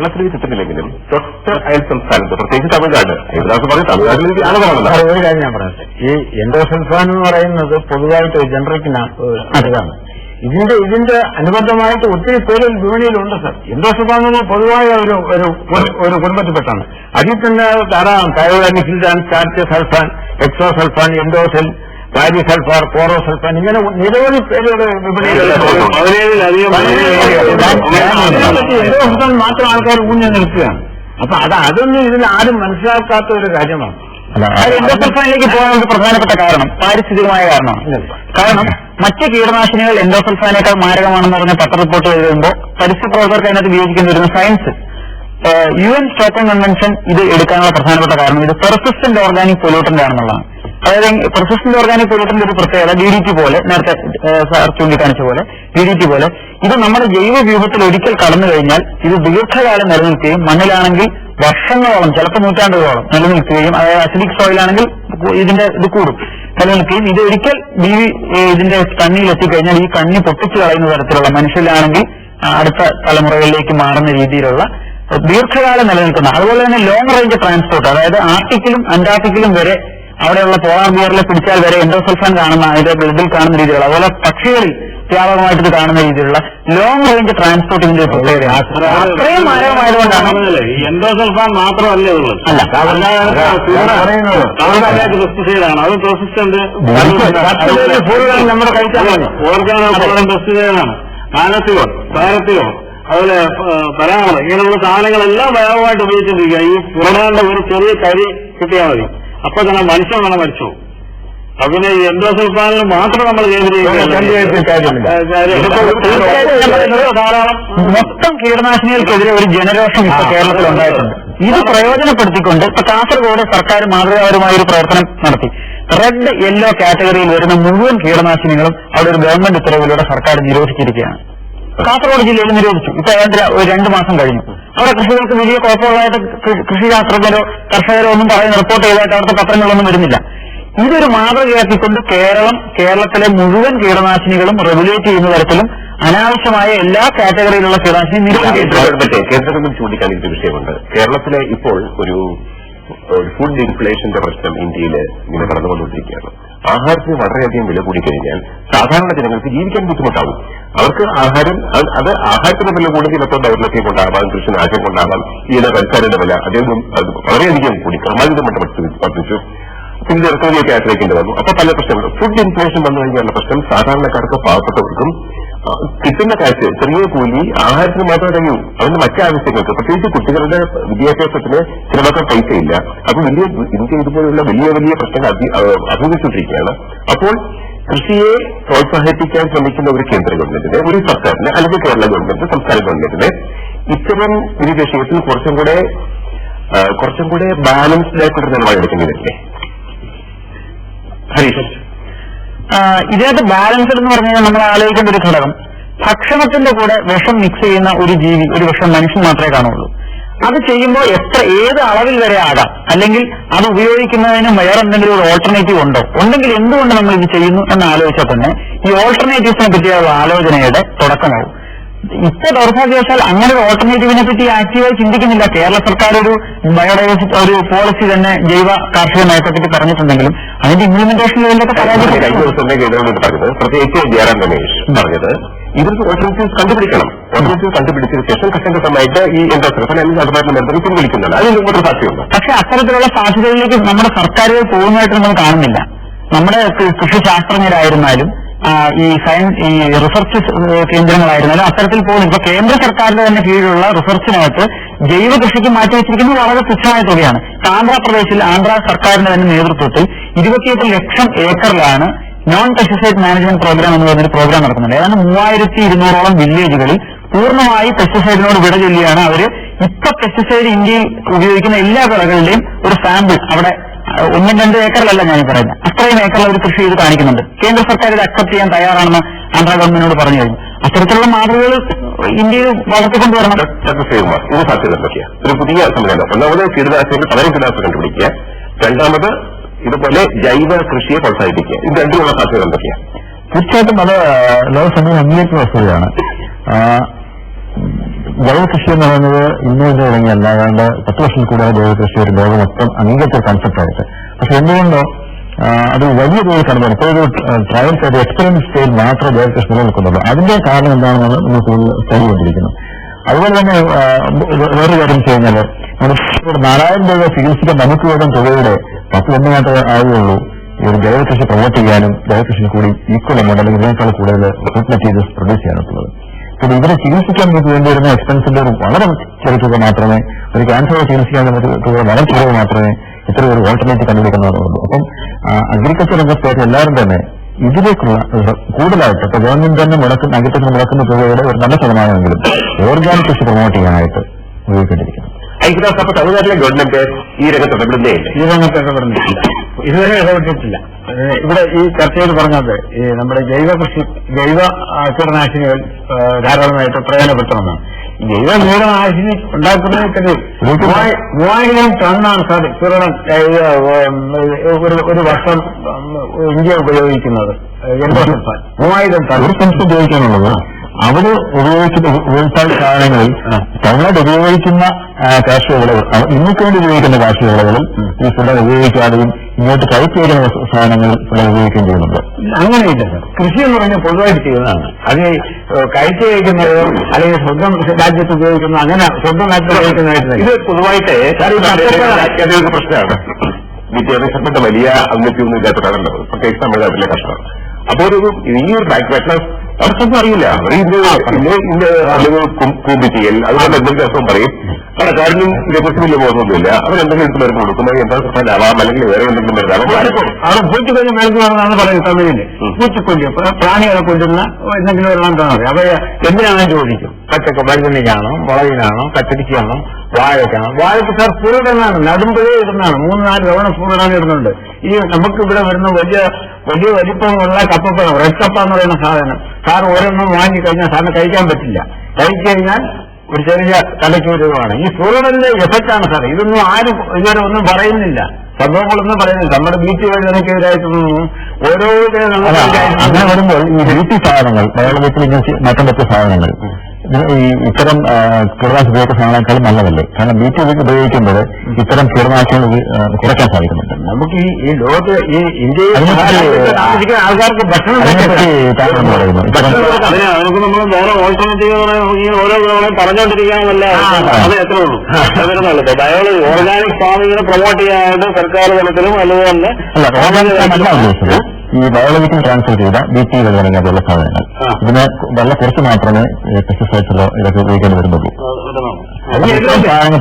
കേരളത്തിൽ കിട്ടുന്നില്ലെങ്കിലും തൊട്ട അയൽ സംസ്ഥാനത്ത് പ്രത്യേകിച്ച് തമിഴ്നാട് യുവദാസ് പറഞ്ഞ തമിഴ്നാട്ടിലേക്ക് ആളുകളാണല്ലോ. ഒരു കാര്യം ഞാൻ പറയാം, ഈ എൻഡോസൾഫാൻ എന്ന് പറയുന്നത് പൊതുവായിട്ട് ജനറിക് അതാണ്. ഇതിന്റെ അനുബന്ധമായിട്ട് ഒത്തിരി പേര് വിപണിയിലുണ്ട് സർ. എൻഡോസൾഫാൻ പൊതുവായ ഒരു കുടുംബത്തിൽപ്പെട്ടാണ്. അതിൽ തന്നെ ധാരാളം തൈറോയിഡ്, സ്റ്റാർച്ച് സൾഫാൻ, എക്സോസൾഫാൻ, എൻഡോസൽ, പാരിസൾഫാർ, കോറോസൾഫാൻ, ഇങ്ങനെ നിരവധി പേരുടെ എൻഡോസൾഫാൻ മാത്രം ആൾക്കാർ ഊന്നി നിൽക്കുകയാണ്. അപ്പൊ അതൊന്നും ഇതിൽ ആരും മനസ്സിലാക്കാത്ത ഒരു കാര്യമാണ്. എൻഡോസൾഫാനിലേക്ക് പോകാനുള്ള പ്രധാനപ്പെട്ട കാരണം പാരിസ്ഥിതികമായ കാരണമാണ്. കാരണം മറ്റ് കീടനാശിനികൾ എൻഡോസൾഫാനേക്കാൾ മാരകമാണെന്ന് പറഞ്ഞ പത്ര റിപ്പോർട്ട് എഴുതുമ്പോൾ പരിസ്ഥിതി പ്രവർത്തകർക്ക് അതിനകത്ത് ഉപയോഗിക്കേണ്ടി വരുന്ന സയൻസ് UN സ്റ്റോക്ക്ഹോം കൺവെൻഷൻ ഇത് എടുക്കാനുള്ള പ്രധാനപ്പെട്ട കാരണം ഇത് പെർസിസ്റ്റന്റ് ഓർഗാനിക് പൊല്യൂട്ടന്റ് ആണെന്നുള്ളതാണ്. അതായത് പെർസിസ്റ്റന്റ് ഓർഗാനിക് പൊല്യൂട്ടന്റ് ഒരു പ്രത്യേകത DDT പോലെ, നേരത്തെ സാർ ചൂണ്ടിക്കാണിച്ച പോലെ DDT പോലെ ഇത് നമ്മുടെ ജൈവ വ്യൂഹത്തിൽ ഒരിക്കൽ കടന്നു കഴിഞ്ഞാൽ ഇത് ദീർഘകാലം നിലനിൽക്കുകയും മണ്ണിലാണെങ്കിൽ വർഷങ്ങളോളം, ചിലപ്പോൾ നൂറ്റാണ്ടുകളോളം നിലനിൽക്കുകയും, അതായത് അസിഡിക് സോയിലാണെങ്കിൽ ഇതിന്റെ ഇത് കൂടും നിലനിൽക്കുകയും, ഇത് ഒരിക്കൽ ഇതിന്റെ കണ്ണിയിൽ എത്തിക്കഴിഞ്ഞാൽ ഈ കണ്ണി പൊട്ടിച്ചു കളയുന്ന തരത്തിലുള്ള, മനുഷ്യരിലാണെങ്കിൽ അടുത്ത തലമുറകളിലേക്ക് മാറുന്ന രീതിയിലുള്ള ദീർഘകാലം നിലനിൽക്കുന്ന, അതുപോലെ തന്നെ ലോങ് റേഞ്ച് ട്രാൻസ്പോർട്ട്, അതായത് ആർട്ടിക്കിലും അന്റാർട്ടിക്കിലും വരെ അവിടെയുള്ള പോളാർ ബിയറിലെ പിടിച്ചാൽ വരെ എൻഡോസൾഫാൻ കാണുന്ന, അതിന്റെ ബ്ലഡിൽ കാണുന്ന രീതിയിലുള്ള, അതുപോലെ പക്ഷികളിൽ വ്യാപകമായിട്ട് ഇത് കാണുന്ന രീതിയിലുള്ള ലോങ് റേഞ്ച് ട്രാൻസ്പോർട്ട് ഇതിന്റെ അത്രയും മാരകമായതുകൊണ്ടാണ്. എൻഡോസൾഫാൻ മാത്രമല്ല ഉള്ളത്, പെസ്റ്റിസൈഡാണ്. അത് പെർസിസ്റ്റന്റ് നമ്മുടെ പെസ്റ്റിസൈഡാണ്. മാനസികോ പാരത്തിയോ അതുപോലെ പരാമർ ഇങ്ങനെയുള്ള സാധനങ്ങളെല്ലാം വ്യാപകമായിട്ട് ഉപയോഗിച്ചിരിക്കുക. ഈ പുറമേണ്ട ഒരു ചെറിയ കരി കിട്ടിയാൽ മതി, അപ്പൊ തന്നെ മനുഷ്യൻ വേണം മരിച്ചു. അതിന് എൻഡോസൾഫാനിൽ മാത്രം നമ്മൾ മൊത്തം കീടനാശിനികൾക്കെതിരെ ഒരു ജനരോഷം ഇപ്പൊ കേരളത്തിൽ ഉണ്ടായിട്ടുണ്ട്. ഇത് പ്രയോജനപ്പെടുത്തിക്കൊണ്ട് ഇപ്പൊ കാസർഗോഡ് സർക്കാർ മാതൃകാപരമായ ഒരു പ്രവർത്തനം നടത്തി. റെഡ് യെല്ലോ കാറ്റഗറിയിൽ വരുന്ന മുഴുവൻ കീടനാശിനികളും അവിടെ ഒരു ഗവൺമെന്റ് ഉത്തരവിലൂടെ സർക്കാർ നിരോധിച്ചിരിക്കുകയാണ്. കാസർഗോഡ് ജില്ലയിൽ നിരോധിച്ചു. ഇപ്പൊ 2 മാസം കഴിഞ്ഞു. അവിടെ കൃഷികൾക്ക് വലിയ കുഴപ്പമുള്ളതായിട്ട് കൃഷി ശാസ്ത്രജ്ഞരോ കർഷകരോ ഒന്നും പറയുന്ന റിപ്പോർട്ട് ചെയ്തതായിട്ട് അവിടുത്തെ പത്രങ്ങളൊന്നും വരുന്നില്ല. ഇതൊരു മാതൃകയാക്കിക്കൊണ്ട് കേരളത്തിലെ മുഴുവൻ കീടനാശിനികളും റെഗുലേറ്റ് ചെയ്യുന്ന തരത്തിലും അനാവശ്യമായ എല്ലാ കാറ്റഗറിയിലുള്ള കീടനാശിനി നിരോധിക്കപ്പെട്ടു. കേന്ദ്ര ഗവൺമെന്റ് ചൂണ്ടിക്കാണിക്കുന്ന വിഷയമുണ്ട്. കേരളത്തിലെ ഇപ്പോൾ ഒരു ഫുഡ് ഇൻഫ്ലേഷന്റെ പ്രശ്നം ഇന്ത്യയിൽ ഇങ്ങനെ കടന്നുകൊണ്ടിരിക്കുകയാണ്. ആഹാരത്തിന് വളരെയധികം വില കൂടിക്കഴിഞ്ഞാൽ സാധാരണ ജനങ്ങൾക്ക് ജീവിക്കാൻ ബുദ്ധിമുട്ടാവും. അവർക്ക് ആഹാരത്തിന് വില കൂടി ചിലപ്പോൾ ദൗർലഭ്യം കൊണ്ടാവാം, കൃഷി നാശം കൊണ്ടാവാം, പഞ്ചസാരയുടെ വില അദ്ദേഹം വളരെയധികം കൂടി ക്രമാതീതമായിട്ട് വർദ്ധിച്ചു. പിന്നെ ഇറക്കുമതിയൊക്കെ ആശ്രയിക്കേണ്ടി വന്നു. അപ്പൊ പല പ്രശ്നങ്ങളും. ഫുഡ് ഇൻഫ്ലേഷൻ വന്നു കഴിഞ്ഞാലുള്ള പ്രശ്നം സാധാരണക്കാർക്ക്, പാവപ്പെട്ടവർക്കും കിട്ടുന്ന കാശ്, ചെറിയ കൂലി ആഹാരത്തിന് മാത്രമേ കഴിയൂ. അതിന് മറ്റാവശ്യങ്ങൾക്ക്, പ്രത്യേകിച്ച് കുട്ടികളുടെ വിദ്യാഭ്യാസത്തിന് ചിലവൊക്കെ പൈസയില്ല. അപ്പൊ ഇന്ത്യ ഇതുപോലുള്ള വലിയ വലിയ പ്രശ്നങ്ങൾ അഭിമുഖിച്ചുകൊണ്ടിരിക്കുകയാണ്. അപ്പോൾ കൃഷിയെ പ്രോത്സാഹിപ്പിക്കാൻ ശ്രമിക്കുന്ന ഒരു കേന്ദ്ര ഗവൺമെന്റിന്, ഒരു സർക്കാരിന്, അല്ലെങ്കിൽ കേരള ഗവൺമെന്റ്, സംസ്ഥാന ഗവൺമെന്റിന് ഇത്തരം ഒരു വിഷയത്തിൽ കുറച്ചും കൂടെ ബാലൻസ്ഡ് ആയിട്ടൊരു നിലപാടെടുക്കേണ്ടി വരില്ലേ ഹരീഷ്? ഇതിനകത്ത് ബാലൻസ്ഡ് എന്ന് പറഞ്ഞു കഴിഞ്ഞാൽ നമ്മൾ ആലോചിക്കേണ്ട ഒരു ഘടകം, ഭക്ഷണത്തിന്റെ കൂടെ വിഷം മിക്സ് ചെയ്യുന്ന ഒരു ജീവി, ഒരു വിഷം മനുഷ്യൻ മാത്രമേ കാണുള്ളൂ. അത് ചെയ്യുമ്പോൾ ഏത് അളവിൽ വരെ ആകാം, അല്ലെങ്കിൽ അത് ഉപയോഗിക്കുന്നതിന് വേറെ എന്തെങ്കിലും ഒരു ഓൾട്ടർനേറ്റീവ് ഉണ്ടോ, ഉണ്ടെങ്കിൽ എന്തുകൊണ്ട് നമ്മൾ ഇത് ചെയ്യുന്നു എന്ന് ആലോചിച്ചാൽ തന്നെ ഈ ഓൾട്ടർനേറ്റീവ്സിനെ പറ്റിയുള്ള ആലോചനയുടെ തുടക്കമാവും. ഇപ്പൊ ദൗർഭാഗ്യവശാൽ അങ്ങനെ ഒരു ഓൾട്ടർനേറ്റീവിനെ പറ്റി ആക്റ്റീവായി ചിന്തിക്കുന്നില്ല. കേരള സർക്കാർ ഒരു ബയോഡൈവേഴ്സിറ്റി ഒരു പോളിസി തന്നെ ജൈവ കാർഷിക നയത്തെപ്പറ്റി പറഞ്ഞിട്ടുണ്ടെങ്കിലും അതിന്റെ ഇംപ്ലിമെന്റേഷൻ ലെവലിലൊക്കെ പരാജയപ്പെട്ടു. കഴിഞ്ഞ ദിവസം പറഞ്ഞത്, പ്രത്യേകിച്ച് ജയറാം രമേശ് പറഞ്ഞത്, ഇവർക്ക് ഓൾട്ടർനേറ്റീവ് കണ്ടുപിടിക്കണം. ഓൾട്ടർനേറ്റീവ് കണ്ടുപിടിച്ചതിന് ശേഷം ഘട്ടഘട്ടമായിട്ട് ഈ എൻഡോസൾഫാൻ അല്ലെങ്കിൽ അതുമായിട്ട് ബന്ധപ്പെട്ട് പിൻവലിക്കുന്നുണ്ട്. അതിന് ഒരു സാധ്യതയുണ്ട്. പക്ഷെ അത്തരത്തിലുള്ള സാധ്യതകളിലേക്ക് നമ്മുടെ സർക്കാരുകൾ പോകുന്നതായിട്ട് നമ്മൾ കാണുന്നില്ല. നമ്മുടെ കൃഷി ശാസ്ത്രജ്ഞരായിരുന്നാലും ഈ റിസർച്ച് കേന്ദ്രങ്ങളായിരുന്നാലും അത്തരത്തിൽ പോകുന്നു. ഇപ്പൊ കേന്ദ്ര സർക്കാരിന്റെ തന്നെ കീഴിലുള്ള റിസർച്ചിനകത്ത് ജൈവ കൃഷിക്ക് മാറ്റിവെച്ചിരിക്കുന്നത് വളരെ തുച്ഛമായ തുകയാണ്. ആന്ധ്രാപ്രദേശിൽ ആന്ധ്ര സർക്കാരിന്റെ തന്നെ നേതൃത്വത്തിൽ 28 ലക്ഷം ഏക്കറിലാണ് നോൺ പെസ്റ്റിസൈഡ് മാനേജ്മെന്റ് പ്രോഗ്രാം എന്ന് പറഞ്ഞൊരു പ്രോഗ്രാം നടക്കുന്നുണ്ട്. ഏതാണ്ട് 3200ഓളം വില്ലേജുകളിൽ പൂർണ്ണമായി പെസ്റ്റിസൈഡിനോട് വിട ചൊല്ലിയാണ് അവര് ഇപ്പൊ പെസ്റ്റിസൈഡ് ഇന്ത്യയിൽ ഉപയോഗിക്കുന്ന എല്ലാ വിളകളുടെയും ഒരു സാമ്പിൾ അവിടെ 1-2 ഏക്കറിലല്ല ഞാൻ പറയുന്നത്, അത്രയും ഏക്കറിൽ അവർ കൃഷി ചെയ്ത് കാണിക്കുന്നുണ്ട്. കേന്ദ്ര സർക്കാർ ഇത് അക്സെപ്റ്റ് ചെയ്യാൻ തയ്യാറാണെന്ന് ആന്ധ്ര ഗവൺമെന്റിനോട് പറഞ്ഞു കഴിഞ്ഞു. അത്തരത്തിലുള്ള മാതൃകകൾ ഇന്ത്യയിൽ വളർത്തിക്കൊണ്ടുവരണം. ഇത് സാധ്യത എന്തൊക്കെയാണ്? ഒരു പുതിയ സംവിധാനം. ഒന്നാമത് കീടനാശിനികൾ പകരം കീടനാശിനി കണ്ടുപിടിക്കുക, രണ്ടാമത് ഇതുപോലെ ജൈവ കൃഷിയെ പ്രോത്സാഹിപ്പിക്കുക. ഇത് രണ്ടുമുള്ള സാധ്യത എന്തൊക്കെയാണ്? തീർച്ചയായിട്ടും അത് ലോകസഭയിൽ അംഗീകരിച്ച വസ്തുതയാണ്. ജൈവ കൃഷി എന്ന് പറയുന്നത് ഇന്ന് തുടങ്ങിയല്ല, ഏതാണ്ട് 10 വർഷം കൂടുതൽ ജൈവ കൃഷി ഒരു ലോകം മൊത്തം അംഗീകരിച്ച കൺസെപ്റ്റായിട്ട്. പക്ഷെ എന്തുകൊണ്ടോ അത് വലിയ തോതിൽ കടന്നു ഇപ്പോൾ ഒരു ട്രയൽസ് ഒരു എക്സ്പെരിമെന്റ് സ്റ്റേജിൽ മാത്രമേ ജൈവ കൃഷി നിലനിൽക്കുന്നുള്ളൂ. അതിന്റെ കാരണം എന്താണെന്നാണ് നമ്മൾ കൂടുതൽ സ്റ്റഡി ചെയ്തിരിക്കുന്നത്. അതുപോലെ തന്നെ വേറൊരു കാര്യം വെച്ച് കഴിഞ്ഞാൽ 4000 രൂപ ചികിത്സിക്കാൻ നമുക്ക് വേണം തുകയുടെ 10 മാത്രമേ ആവുകയുള്ളൂ ഈ ഒരു ജൈവ കൃഷി പ്രൊമോട്ട് ചെയ്യാനും ജൈവ കൃഷി കൂടി ഈക്വൽ എമൗണ്ട് അല്ലെങ്കിൽ ഇതിനേക്കാൾ കൂടുതൽ ഫുഡ് മെറ്റീരിയൽസ് പ്രൊഡ്യൂസ് ചെയ്യാനുള്ളത്. പിന്നെ ഇവരെ ചികിത്സിക്കാൻ നമുക്ക് വേണ്ടി വരുന്ന എക്സ്പെൻസിന്റെ ഒരു വളരെ ചെറിയ തുക മാത്രമേ, ഒരു ക്യാൻസറെ ചികിത്സിക്കാൻ തുക വളരെ കുറവ് മാത്രമേ ഇത്ര ഒരു ഓൾട്ടർനേറ്റീവ് കണ്ടുപിടിക്കുന്നതുള്ളൂ. അപ്പം അഗ്രികൾച്ചർ രംഗത്തായിട്ട് എല്ലാവരും തന്നെ ഇതിലേക്കുള്ള കൂടുതലായിട്ട് ഇപ്പൊ ഗവൺമെന്റ് തന്നെ അഗ്രികൾച്ചർ മുടക്കുന്ന തുകയുടെ ഒരു നല്ല ശതമാനമെങ്കിലും ഓർഗാനിക് കൃഷി പ്രൊമോട്ട് ചെയ്യാനായിട്ട് ഉപയോഗിക്കേണ്ടിയിരിക്കുന്നു. ഐക്യദാസ്, അപ്പൊ തമിഴ്നാട്ടിലെ ഗവൺമെന്റ് ഈ രംഗത്ത് ഇടപെടുന്നേ ഇല്ല? ഈ രംഗത്ത് ഇടപെടുന്നില്ല, ഇതുവരെ ഇടപെട്ടിട്ടില്ല. ഇവിടെ ഈ ചർച്ചയിൽ പറഞ്ഞത് ഈ നമ്മുടെ ജൈവ കീടനാശിനികൾ ധാരാളമായിട്ട് പ്രയോജനപ്പെടുത്തണമെന്നാണ്. ജൈവ കീടനാശിനി ഉണ്ടാക്കുന്നതിൽ തന്നെ 3000 ടണ്ണാണ് സാർ കീടനം ഒരു വർഷം ഇന്ത്യ ഉപയോഗിക്കുന്നത്. 3000 ടൺ ഒരു സംസ്ഥാനം ഉപയോഗിക്കാനുള്ളത്. അവിടെ ഉപയോഗിച്ചാൽ സാധനങ്ങളിൽ തമിഴ്നാട് ഉപയോഗിക്കുന്ന കാർഷിക വിളകൾ, ഇന്നൊക്കെ വേണ്ടി ഉപയോഗിക്കുന്ന കാർഷിക വിളകളിൽ ഈ പിള്ളേർ ഉപയോഗിക്കാതെയും ഇങ്ങോട്ട് കയറ്റി വരുന്ന സാധനങ്ങൾ പിള്ളേർ ഉപയോഗിക്കുകയും ചെയ്യുന്നുണ്ട്. അങ്ങനെയില്ല സാർ. കൃഷി എന്ന് പറഞ്ഞാൽ പൊതുവായിട്ട് ചെയ്യുന്നതാണ്. അത് കയറ്റി വയ്ക്കുന്നത് അല്ലെങ്കിൽ സ്വന്തം രാജ്യത്ത് ഉപയോഗിക്കുന്ന അങ്ങനെ സ്വന്തം നാട്ടിൽ ഉപയോഗിക്കുന്നതായിട്ട് ഇത് പൊതുവായിട്ട് പ്രശ്നമാണ്. വിദ്യാഭ്യാസത്തിന്റെ വലിയ ഔന്നത്യമൊന്നും ഇല്ലാത്തതാണ് പ്രത്യേകിച്ച് തമിഴ്നാട്ടിലെ കർഷകർ. അപ്പൊ ഈ ഒരു അവർക്കൊന്നും അറിയില്ല. കൂമ്പിറ്റിയൽ അതുകൊണ്ട് എന്തെങ്കിലും അർത്ഥം പറയും. കടക്കാരനും ഇതേക്കുറിച്ച് വലിയ ബോധമൊന്നുമില്ല. അവരെന്തെങ്കിലും എടുത്ത് മരുന്ന് കൊടുക്കുന്നത് എന്താ ലാവാം, അല്ലെങ്കിൽ വേറെ എന്തെങ്കിലും മരുന്നാണ്. അവിടെ പൂച്ചക്കൊല്ലി മരുന്നാണെന്നാണ് പറയുന്നത് തമിഴില്. പൂച്ചക്കൊല്ലി പ്രാണികളെ കൊല്ലുന്ന എന്തെങ്കിലും ഒരെണ്ണമാണ്. അവയെ എന്തിനാണെന്ന് ചോദിക്കും. മരുന്നിനാണോ, മുളകിനാണോ, കച്ചടിക്കാണോ, വാഴയ്ക്കാണോ? വാഴയ്ക്ക് സാർ പൂരിടാനാണ്, നടുമ്പഴേ ഇടുന്നതാണ്. 3-4 തവണ പൂരിടാൻ ഇടുന്നുണ്ട്. ഈ നമുക്ക് ഇവിടെ വരുന്ന വലിയ വലിപ്പമുള്ള കപ്പപ്പഴം, റെഡ് കപ്പ എന്ന് പറയുന്ന സാധനം സാർ ഓരോന്നും വാങ്ങിക്കഴിഞ്ഞാൽ സാറിന് കഴിക്കാൻ പറ്റില്ല. കഴിച്ചുകഴിഞ്ഞാൽ ഒരു ചെറിയ തലയ്ക്ക് രൂപമാണ്. ഈ പൂരിടലിന്റെ എഫക്റ്റാണ് സാർ. ഇതൊന്നും ആരും ഇതുവരെ ഒന്നും പറയുന്നില്ല, സംഭവങ്ങളൊന്നും പറയുന്നില്ല. നമ്മുടെ ബീച്ച് വഴുതനക്കെതിരായിട്ടൊന്നും ഓരോ അങ്ങനെ വരുമ്പോൾ ഈ ബ്യൂട്ടി സാധനങ്ങൾ ബയോളജിക്കൽ മാറ്റം പറ്റിയ സാധനങ്ങൾ ഈ ഇത്തരം കീടനാശിനി ഉപയോഗിക്കുന്ന സാധനങ്ങളെക്കാളും നല്ലതല്ലേ? കാരണം ബീറ്റ് ഉപയോഗിക്കുമ്പോൾ ഇത്തരം കീടനാശിനികൾ കുറയ്ക്കാൻ സാധിക്കുന്നുണ്ട്. നമുക്ക് ഈ ലോകത്ത് ഈ ഇന്ത്യയിൽ ആൾക്കാർക്ക് ഭക്ഷണം പറയുന്നു. നമുക്ക് നമ്മൾ വേറെ ഓൾട്ടർനേറ്റീവ് ഓരോ പറഞ്ഞുകൊണ്ടിരിക്കാനല്ല, അത് എത്ര ഉള്ളൂ. വരുന്നുള്ളത് ബയോളജി ഓർഗാനിക് ഫാമിങ്ങിനെ പ്രൊമോട്ട് ചെയ്യാനായിട്ട് സർക്കാർ തലത്തിലും അതുപോലെ തന്നെ ഈ ബയോളജിക്കൽ ട്രാൻസ്ഫർ ചെയ്ത BT തുടങ്ങിയ അതുള്ള സാധനങ്ങൾ ഇതിന് വളരെ കുറച്ച് മാത്രമേ പെസ്റ്റിസൈഡ്സിലോ ഇതൊക്കെ ഉപയോഗിക്കാൻ വരുന്നുള്ളൂ. സാധനങ്ങൾ